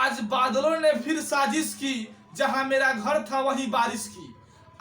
आज बादलों ने फिर साजिश की, जहां मेरा घर था वहीं बारिश की।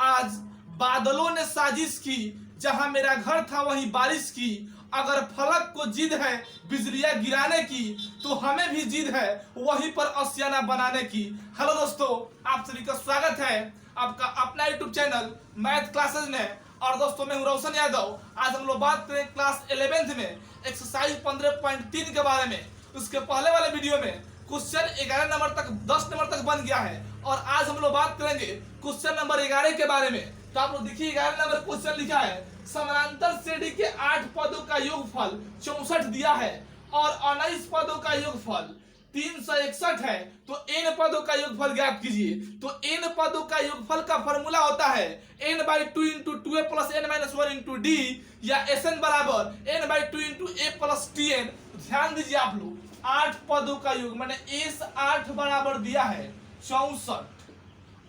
आज बादलों ने साजिश की, जहां मेरा घर था वहीं बारिश की। अगर फलक को जिद है बिजलियां गिराने की, तो हमें भी जिद है वहीं पर आशियाना बनाने की। हेलो दोस्तों, आप सभी का स्वागत है आपका अपना यूट्यूब चैनल मैथ क्लासेज में। और दोस्तों, मैं हूं रोशन यादव। आज हम लोग बात करें क्लास 11th में एक्सरसाइज 15.3 के बारे में। उसके पहले वाले वीडियो में क्वेश्चन 11 नंबर तक 10 नंबर तक बन गया है, और आज हम लोग बात करेंगे क्वेश्चन नंबर 11 के बारे में। तो आप लोग देखिए, 11 नंबर क्वेश्चन लिखा है, समानांतर श्रेणी के 8 पदों का योगफल 64 दिया है और 19 पदों का योगफल 361 है, तो n पदों का योगफल ज्ञात कीजिए। तो n पदों का योगफल का फॉर्मूला होता है n/2 into 2a plus n minus 1 into D, या Sn बराबर n/2 into a plus Tn। ध्यान दीजिए आप लोग, 8 पदों का योग मैंने एस 8 बराबर दिया है 64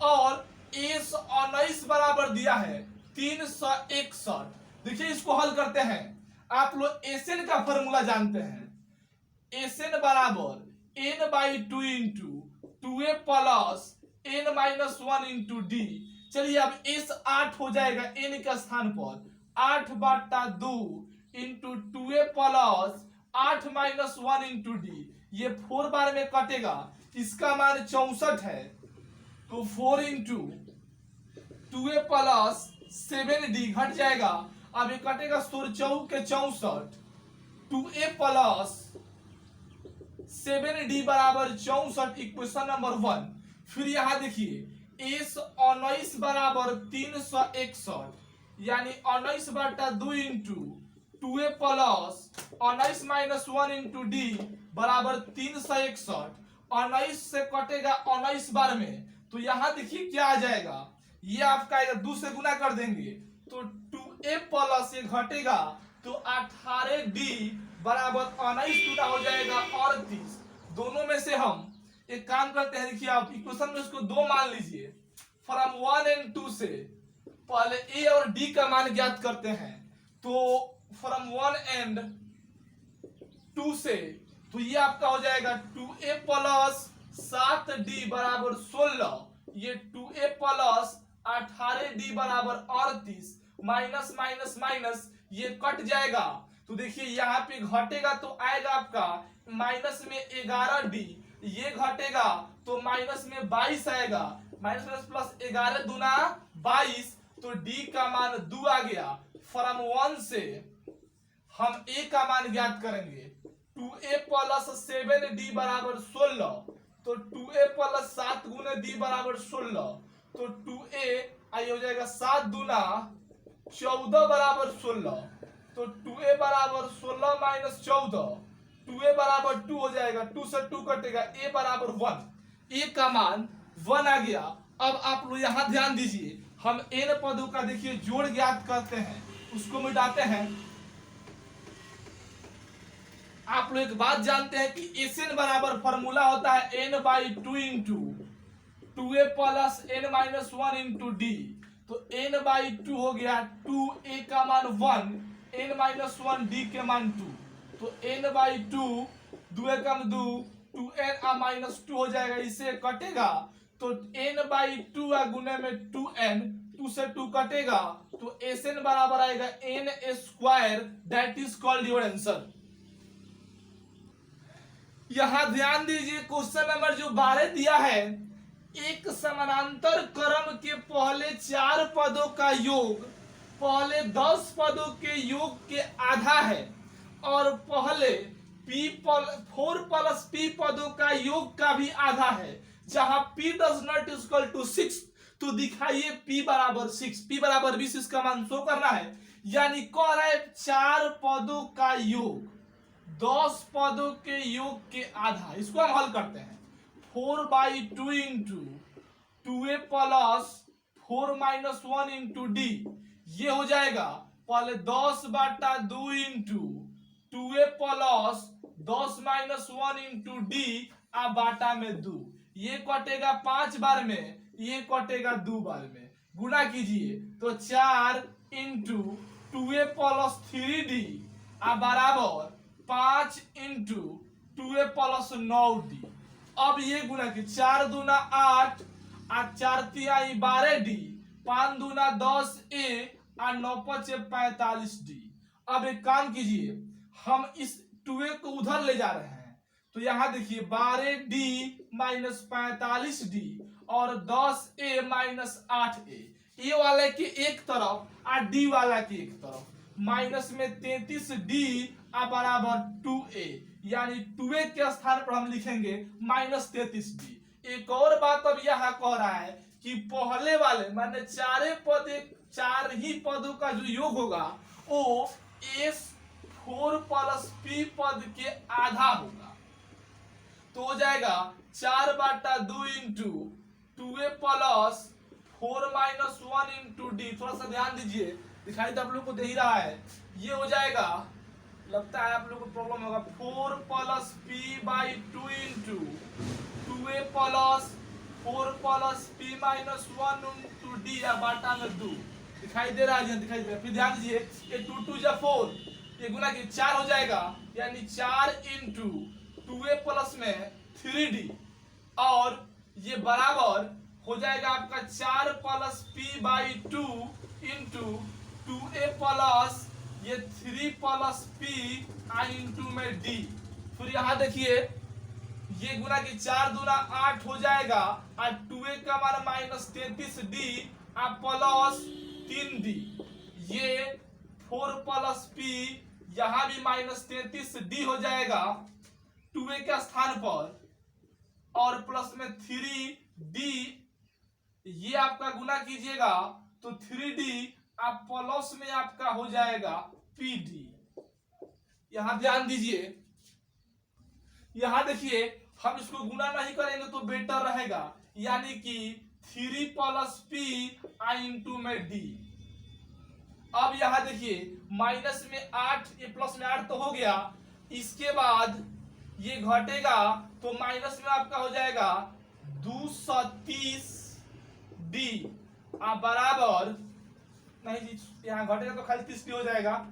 और एस 19 बराबर दिया है 361। देखिए, इसको हल करते हैं। आप लोग Sn का फॉर्मूला जानते हैं। Sn बराबर n/2 into 2a plus n minus 1 into D. चलिए, अब एस 8 हो जाएगा n के स्थान पर 8/2 into 2a plus 8 minus 1 into D. ये 4 बार में कटेगा, इसका मान 64 है, तो 4 इंटू 2a प्लस 7d घट जाएगा। अब ये कटेगा 16 के 64, 2a प्लस 7d बराबर 64, इक्वेशन नंबर 1। फिर यहां देखिए, एस 19 बराबर 361, यानी 19/2 into 2a plus 19 minus 1 into D बराबर 361। 19 से कटेगा 19 बार में, तो यहां देखिए क्या आ जाएगा, ये आपका आएगा 2 से गुना कर देंगे तो 2a प्लस ये घटेगा, तो 18d बराबर 19 गुना हो जाएगा 38। दोनों में से हम एक काम करते हैं, देखिए आप इक्वेशन में इसको 2 मान लीजिए। फ्रॉम 1 एंड 2 से पहले a और d का मान ज्ञात करते हैं। तो फ्रॉम 1 एंड 2 से, तो ये आपका हो जाएगा 2a प्लस 7d बराबर 16, ये 2a प्लस 18d बराबर 38, माइनस माइनस माइनस ये कट जाएगा। तो देखिए, यहाँ पे घटेगा तो आएगा आपका माइनस में 11d, ये घटेगा तो माइनस में 22 आएगा, माइनस माइनस प्लस 11 दूना 22, तो d का मान 2 आ गया। फ्रॉम 1 से हम a का मान ज्ञात करेंगे, 2a प्लस 7d बराबर 16, तो 2a प्लस 7 गुने d बराबर 16, तो 2a आई हो जाएगा 7 दूना 14 बराबर 16, तो 2a बराबर 16 माइनस 14, 2a बराबर 2 हो जाएगा, 2 से 2 कटेगा, a बराबर 1, a का मान 1 आ गया। अब आप लोग यहाँ ध्यान दीजिए, हम n पदों का देखिए जोड़ ज्ञात करते हैं, उसको मिटाते हैं। आप लोग एक बात जानते हैं कि Sn बराबर फॉर्मूला होता है n/2 into 2a plus n minus 1 into D. तो n/2 हो गया 2a का मान 1, n माइनस 1 d के मान 2, तो n/2 2a का मान 2, 2n माइनस 2 हो जाएगा, इसे कटेगा तो n/2 गुने में 2n, 2 से 2 कटेगा, तो Sn बराबर आएगा n square, that is called your answer. यहां ध्यान दीजिए, क्वेश्चन नंबर जो 12 दिया है, एक समानांतर क्रम के पहले 4 पदों का योग पहले 10 पदों के योग के आधा है, और पहले 4 प्लस p पदों का योग का भी आधा है। जहां p does not equal to 6, तो दिखाइए p बराबर 6, p बराबर 20, इसका मान शो करना है। यानी कह रहा है 4 पदों का योग 10 पदों के योग के आधा। इसको हम हल करते हैं, 4/2 into 2a plus 4 minus 1 into D, ये हो जाएगा पहले 10/2 into 2a plus 10 minus 1 into D आ बाटा में 2, ये कटेगा 5 बार में, ये कटेगा 2 बार में। गुना कीजिए तो 4 इंटू 2a प्लस 3d आ बराबर 5 इंटू 2a प्लस 9d। अब ये गुना की 4 दूना 8 और 4 तिहाई 12D, 5 दूना 10A और 9 पचे 45D। अब एक काम कीजिए, हम इस 2A को उधर ले जा रहे हैं, तो यहां देखिए 12D माइनस 45D और 10A माइनस 8A, ए वाले के एक तरफ और डी वाला के एक तरफ, माइनस में 33D बराबर 2A, यानी 2A के स्थान पर हम लिखेंगे माइनस 33D। एक और बात अब यहाँ कह रहा है कि पहले वाले माने चार ही पदों का जो योग होगा वो S4 प्लस P पद के आधा होगा, तो हो जाएगा 4/2 into 2A plus 4 minus 1 into D. थोड़ा सा ध्यान दीजिए, दिखाई तो आप लोग को दे ही रहा है, ये हो जाएगा, लगता है आप लोग को प्रॉब्लम होगा, 4 plus P/2 into 2A plus 4 plus P minus 1 into D या बाटा में 2। दिखाई दे रहा है, दिखाई दे रहा है। फिर ध्यान दीजिए, ये 2 2 जा 4, ये गुना की 4 हो जाएगा, यानी 4 इंटू 2A प्लस में 3D और ये बराबर हो जाएगा आपका 4 plus P/2 into 2A plus ये 3 प्लस P इंटू में D। फिर यहाँ देखिए, ये गुना की 4 दूना 8 हो जाएगा और 2A का मान माइनस 33D प्लस 3D, ये 4 प्लस P, यहाँ भी माइनस 33D हो जाएगा 2A के स्थान पर, और प्लस में 3D, ये आपका गुना कीजिएगा तो 3D आप प्लस में आपका हो जाएगा PD। यहां ध्यान दीजिए, यहां देखिए हम इसको गुना नहीं करेंगे तो बेटर रहेगा, यानी कि 3 प्लस P इंटू में D। अब यहां देखिए माइनस में 8, ये प्लस में 8 तो हो गया, इसके बाद ये घटेगा तो माइनस में आपका हो जाएगा 230D बराबर, नहीं जी यहाँ घटेगा तो खाली 30D हो जाएगा,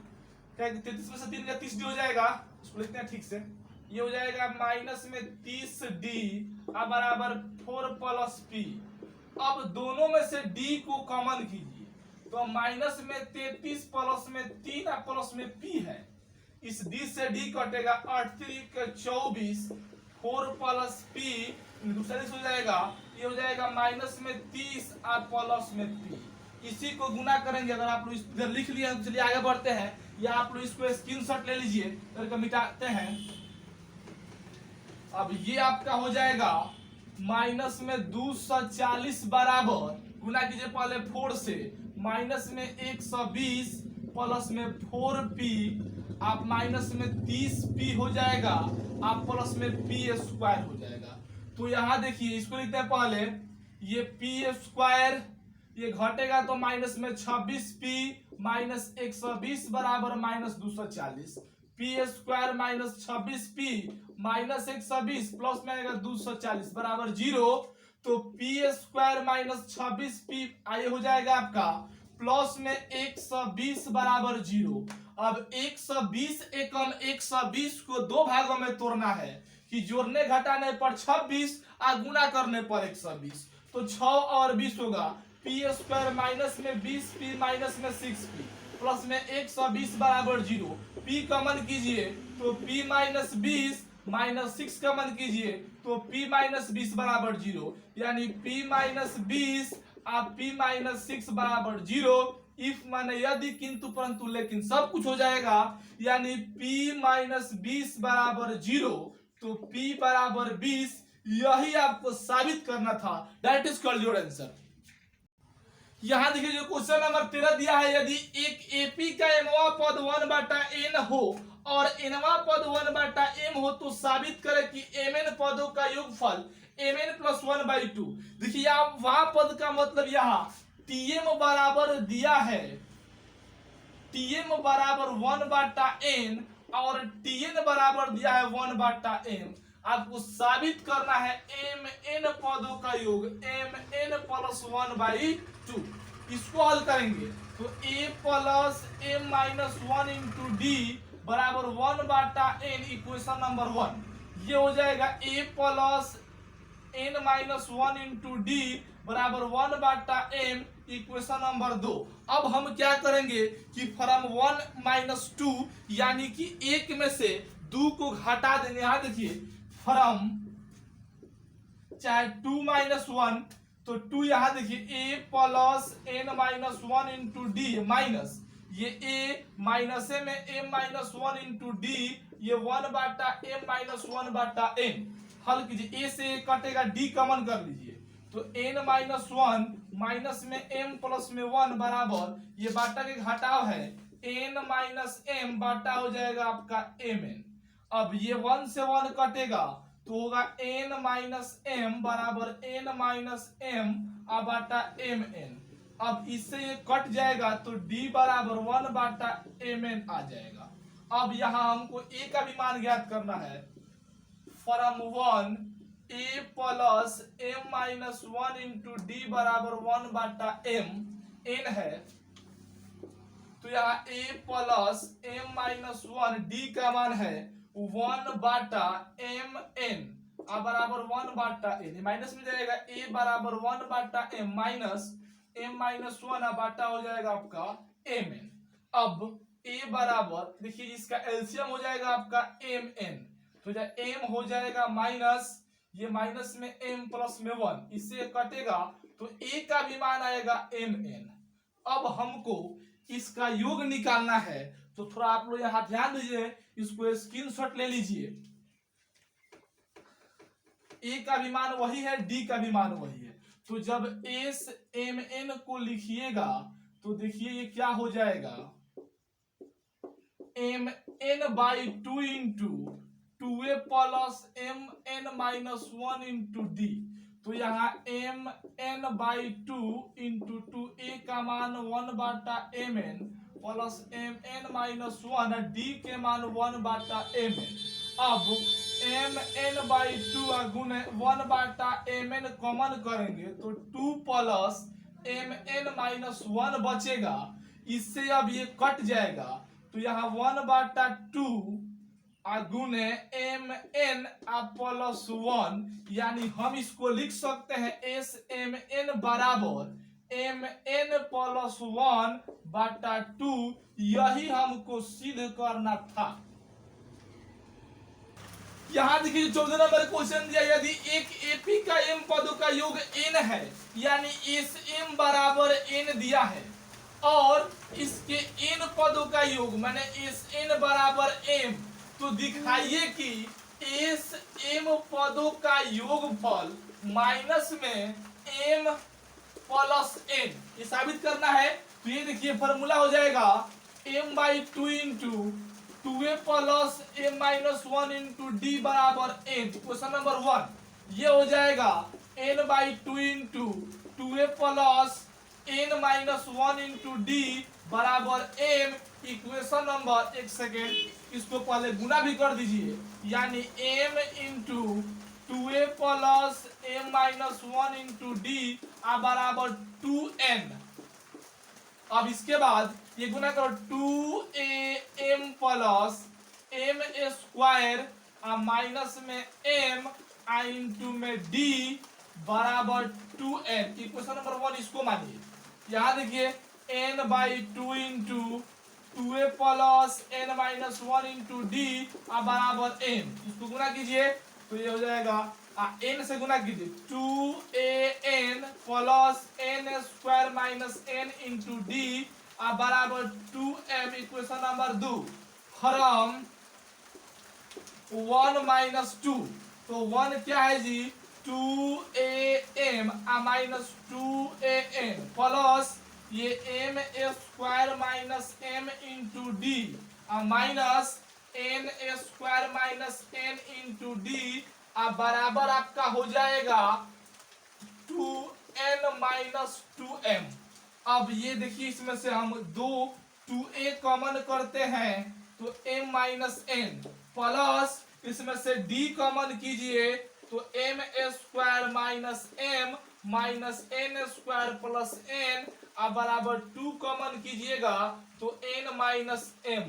33 में से 3 का 30D हो जाएगा, इसको लिखते हैं ठीक से, ये हो जाएगा माइनस में 30D बराबर 4 प्लस P। अब दोनों में से D को कॉमन कीजिए, तो माइनस में 33 प्लस में 3 और प्लस में P है, इस D से D कटेगा 8 3 का 24, 4 प्लस P दूसरा हो जाएगा, ये हो जाएगा माइनस में 30 और प्लस में P। इसी को गुना करेंगे, अगर आप लोग इधर लिख लिए तो चलिए आगे बढ़ते हैं, या आप लोग इसको स्क्रीनशॉट ले लीजिए, करके मिटाते हैं। अब ये आपका हो जाएगा माइनस में 240 बराबर, गुना कीजिए पहले 4 से, माइनस में 120 प्लस में 4P आप माइनस में 30P हो जाएगा, आप प्लस में P स्क्वायर हो जाएगा। तो यहां देखिए इसको लिखते हैं पहले, ये P स्क्वायर, ये घटेगा तो माइनस में 26P माइनस 120 बराबर minus 240, P square minus 26P minus 120 plus में आएगा 240 बराबर 0। तो P स्क्वायर माइनस 26P आए हो जाएगा आपका प्लस में 120 बराबर 0। अब 120 एकम 120 को दो भागों में तोड़ना है, कि जोड़ने घटाने पर 26 और गुना करने पर 120, तो 6 और 20 होगा, P स्क्वायर माइनस में 20P माइनस में 6P प्लस में 120 बराबर 0। P कॉमन कीजिए तो P माइनस 20 माइनस 6 कॉमन कीजिए तो P माइनस 20 बराबर 0, यानी P माइनस 20 और P माइनस 6 बराबर 0। इफ माने यदि, किंतु परंतु लेकिन सब कुछ हो जाएगा, यानी P माइनस 20 बराबर 0, तो P बराबर 20, यही आपको साबित करना था। That is called your answer. यहां देखिए जो क्वेश्चन नंबर 13 दिया है, यदि एक AP का mवा पद 1/n हो और nवा पद 1/m हो तो साबित करें कि mn पदों का योगफल mn प्लस 1/2। देखिए आप वहां पद का मतलब यहाँ Tm बराबर दिया है, Tm बराबर 1/n और Tn बराबर दिया है 1/m। आपको साबित करना है mn पदों का योग mn प्लस 1/2। इसको हल करेंगे तो a plus m minus 1 into D बराबर 1/n, इक्वेशन नंबर 1। ये हो जाएगा a plus n minus one into D बराबर 1/m इक्वेशन नंबर 2। अब हम क्या करेंगे कि फ्रॉम 1 माइनस 2 यानी कि एक में से 2 को घटा देंगे। यहां देखिए फ्रॉम चाहे 2 माइनस 1 तो 2 यहां देखिए a plus n minus one into D minus ये a माइनस ए में m minus one into D ये 1/m माइनस 1/n। हल कीजिए a से कटेगा d कॉमन कर लीजिए तो n माइनस वन माइनस में m प्लस में 1 बराबर ये बाटा के घटाव है n माइनस m बाटा हो जाएगा आपका mn। अब ये 1 से 1 कटेगा तो होगा n माइनस m बराबर n माइनस m बाटा mn। अब इससे ये कट जाएगा तो d बराबर 1/mn आ जाएगा। अब यहां हमको a का भी मान ज्ञात करना है। From 1 a plus m minus one into D बराबर 1/m n है तो यहाँ a plus m minus one D का मान है 1/mn बराबर 1/n माइनस में जाएगा a बराबर 1/m minus m minus one बाटा हो जाएगा आपका mn। अब a बराबर देखिए इसका एलसीएम हो जाएगा आपका mn तो m हो जाएगा माइनस ये माइनस में m प्लस में 1 इससे कटेगा तो a का भी मान आएगा mn। अब हमको इसका योग निकालना है तो थोड़ा आप लोग यहां ध्यान दीजिए इसको स्क्रीनशॉट ले लीजिए। a का भी मान वही है d का भी मान वही है तो जब s mn को लिखिएगा तो देखिए ये क्या हो जाएगा mn by 2 into 2a plus mn minus 1 into D तो यहाँ mn बाई 2 इंटू 2a का मान 1/mn plus mn minus 1 D के मान 1/mn। अब mn बाई 2 गुने 1/mn कॉमन करेंगे तो 2 प्लस mn माइनस 1 बचेगा इससे अब ये कट जाएगा तो यहाँ 1/2 गुने mn प्लस 1 यानी हम इसको लिख सकते हैं smn बराबर mn प्लस 1/2। यही हमको सिद्ध करना था। यहां देखिए 14 नंबर क्वेश्चन दिया यदि एक एपी का m पदों का योग n है यानी sm बराबर n दिया है और इसके n पदों का योग माने sn बराबर m तो दिखाइए कि एस एम पदों का योगफल माइनस में m प्लस n ये साबित करना है तो ये देखिए फॉर्मूला हो जाएगा m by 2 into 2a plus m minus 1 into D बराबर n। क्वेश्चन नंबर 1 ये हो जाएगा n by 2 into 2a plus n minus 1 into D बराबर m। इक्वेशन नंबर एक सेकेंड इसको पहले गुना भी कर दीजिए यानी m into 2a plus m minus 1 into D बराबर 2n। अब इसके बाद ये गुना करो 2am plus m square minus में m इंटू में d बराबर 2n। इक्वेशन नंबर 1 इसको मानिए। यहाँ देखिए n by 2 into 2a plus n minus 1 into D बराबर n। इसको गुना कीजिए तो ये हो जाएगा n से गुना कीजिए 2an plus n square minus n into D बराबर 2m। Equation number 2 from 1 minus 2 तो 1 क्या है जी 2am माइनस 2an प्लस ये m square minus m into D minus n square minus n into D बराबर आपका हो जाएगा 2n माइनस 2m। अब ये देखिए इसमें से हम 2a कॉमन करते हैं तो m माइनस n प्लस इसमें से d कॉमन कीजिए तो m square minus m minus n square plus n बराबर 2 कॉमन कीजिएगा तो n माइनस m।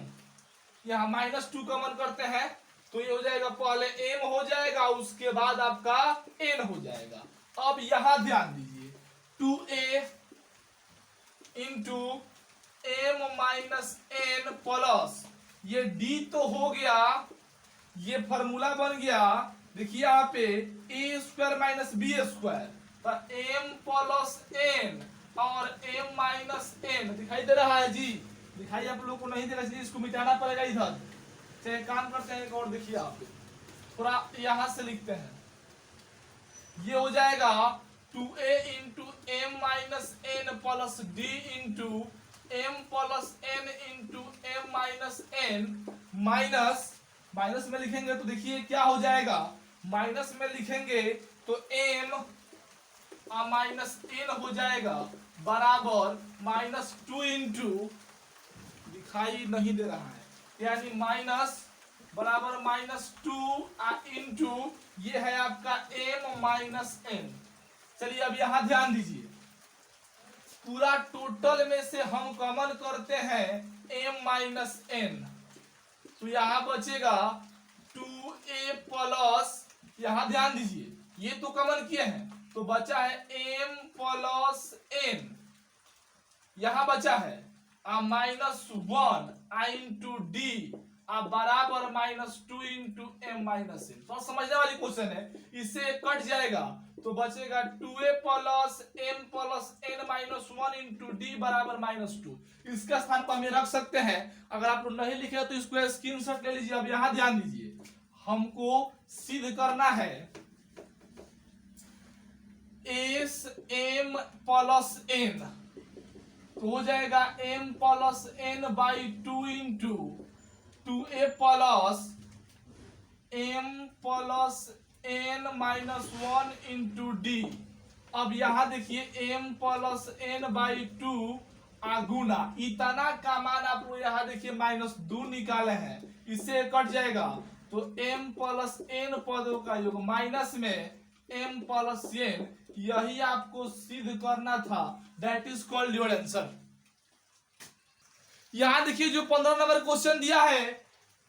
यहाँ माइनस 2 कॉमन करते हैं तो ये हो जाएगा, पहले m हो जाएगा, उसके बाद आपका n हो जाएगा। अब यहां ध्यान दीजिए, 2a into m minus n plus ये d तो हो गया, ये फॉर्मूला बन गया। देखिए यहाँ पे ए स्क्वायर माइनस बी स्क्वायर, तो m प्लस n और m माइनस n दिखाई दे रहा है जी। दिखाई आप लोग को नहीं दे रहा, इसलिए इसको मिटाना पड़ेगा इधर। चलिए काम करते हैं, एक और देखिए आप थोड़ा यहां से लिखते हैं। ये हो जाएगा 2a into M minus N plus D into M plus N into M minus N, minus minus में लिखेंगे तो देखिए क्या हो जाएगा, माइनस में लिखेंगे तो m माइनस एन हो जाएगा बराबर -2 इंटू, दिखाई नहीं दे रहा है, यानी माइनस बराबर -2 इंटू ये है आपका m माइनस n। चलिए अब यहां ध्यान दीजिए, पूरा टोटल में से हम कॉमन करते हैं m माइनस n, तो यहां बचेगा 2a प्लस, यहां ध्यान दीजिए ये तो कॉमन किए हैं, तो बचा है m प्लस n, यहां बचा है -1 इंटू डी बराबर -2 इंटू एम माइनस एन। तो समझने वाली क्वेश्चन है, इससे कट जाएगा तो बचेगा 2a plus m plus n minus 1 into D बराबर -2। इसका स्थान पर हम रख सकते हैं। अगर आप लोग नहीं लिखे तो इसको स्क्रीनशॉट ले लीजिए। अब यहां ध्यान दीजिए, हमको सिद्ध करना है एस m प्लस n, तो हो जाएगा m plus n by 2 into 2a plus m plus n minus 1 into D. अब यहां देखिए m प्लस n बाई 2 गुना, इतना का मान आप लोग यहां देखिए -2 निकाले हैं, इससे कट जाएगा तो m प्लस n पदों का योग माइनस में m प्लस n, यही आपको सिद्ध करना था। That is called your answer. यहां देखिए जो 15 नंबर क्वेश्चन दिया है,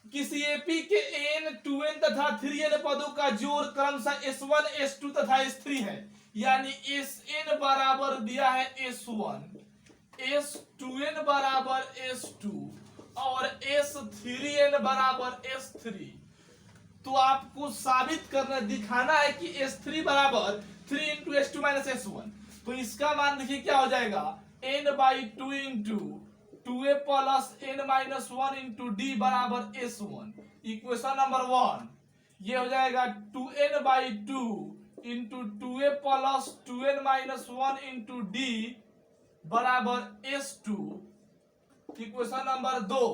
किसी एपी के n 2n तथा 3n पदों का जोड़ क्रमशः s1 s2 तथा s3 है, यानी sn बराबर दिया है s1, s2n बराबर s2 और s3n बराबर s3। तो आपको साबित करना, दिखाना है कि s3 बराबर 3 इंटू s2 माइनस s1। तो इसका मान देखिए क्या हो जाएगा, n by 2 into 2a plus n minus 1 into D बराबर s1। इक्वेशन नंबर 1 ये हो जाएगा 2n by 2 into 2a plus 2n minus 1 into D बराबर s2। इक्वेशन नंबर 2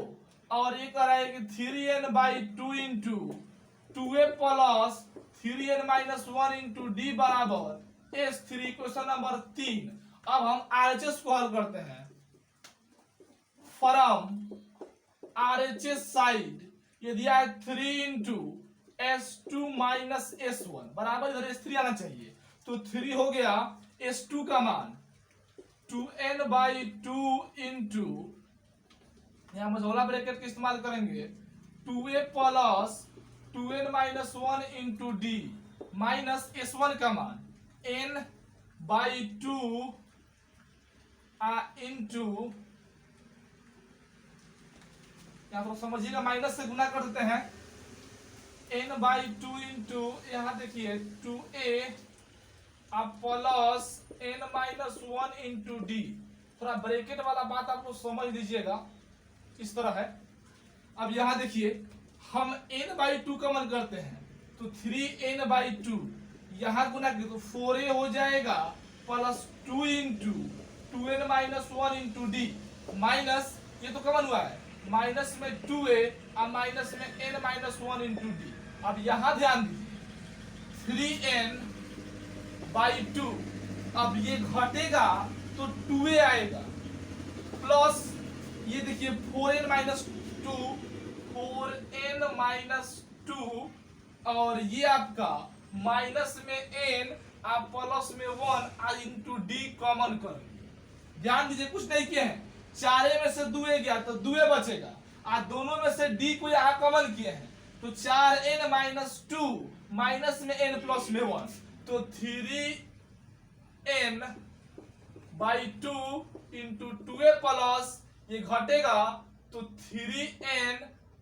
और ये कह रहा है कि 3n by 2 into 2a plus 3n minus 1 into D बराबर s3। Equation number 3। अब हम RHS को हल करते हैं। फ्रॉम RHS साइड ये दिया है 3 इंटू s2 माइनस s1 बराबर इधर s3 आना चाहिए, तो 3 हो गया, s2 का मान 2n बाई 2 इंटू, यहां मझौला ब्रैकेट का इस्तेमाल करेंगे, 2a plus 2n minus 1 into D minus s1 का मान n बाई 2 इंटू, यहां तो समझिएगा माइनस से गुना कर देते हैं, n बाई 2 इंटू यहां देखिए 2a plus n minus 1 into D. थोड़ा ब्रैकेट वाला बात आप लोग समझ लीजिएगा, इस तरह है। अब यहां देखिए हम n बाई 2 कॉमन करते हैं, तो 3n बाई 2 यहां गुना किया तो 4a हो जाएगा plus 2 into 2n minus 1 into D minus, ये तो कॉमन हुआ है, माइनस में 2a और माइनस में n माइनस 1 इंटू डी। अब यहां ध्यान दीजिए 3n बाई 2, अब ये घटेगा तो 2a आएगा प्लस ये देखिए 4n माइनस 2, 4n माइनस 2 और ये आपका माइनस में n आप प्लस में 1 इंटू डी कॉमन करेंगे। ध्यान दीजिए कुछ नहीं किए हैं, 4 में से 2a गया तो 2a बचेगा, और दोनों में से d को यहां कॉमन किए हैं तो 4n-2 माइनस में n प्लस में 1, तो 3n/2 इंटू 2a प्लस ये घटेगा तो 3n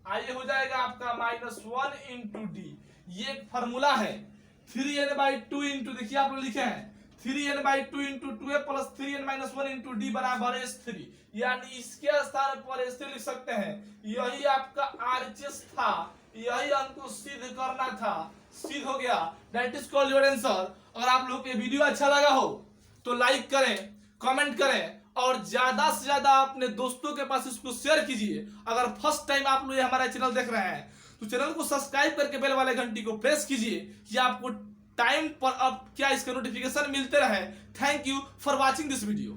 आइए हो जाएगा आपका -1 इंटू डी। ये एक फॉर्मूला है। 3n/2 इंटू देखिए आप लोग लिखे हैं 3n/2 into 2a plus 3n-1 into D बराबर S3, यानी इसके स्थान पर S3 लिख सकते हैं। यही आपका RHS था, यही हमको सिद्ध करना था, सिद्ध हो गया। That is called your answer. अगर आप लोग को वीडियो अच्छा लगा हो तो लाइक करें, कमेंट करें और ज्यादा से ज्यादा अपने दोस्तों के पास इसको शेयर कीजिए। अगर फर्स्ट टाइम आप लोग हमारा चैनल देख रहे हैं तो चैनल को सब्सक्राइब करके बेल वाले घंटी को प्रेस कीजिए कि आपको टाइम पर अब क्या इसका नोटिफिकेशन मिलते रहे। Thank you for watching this video.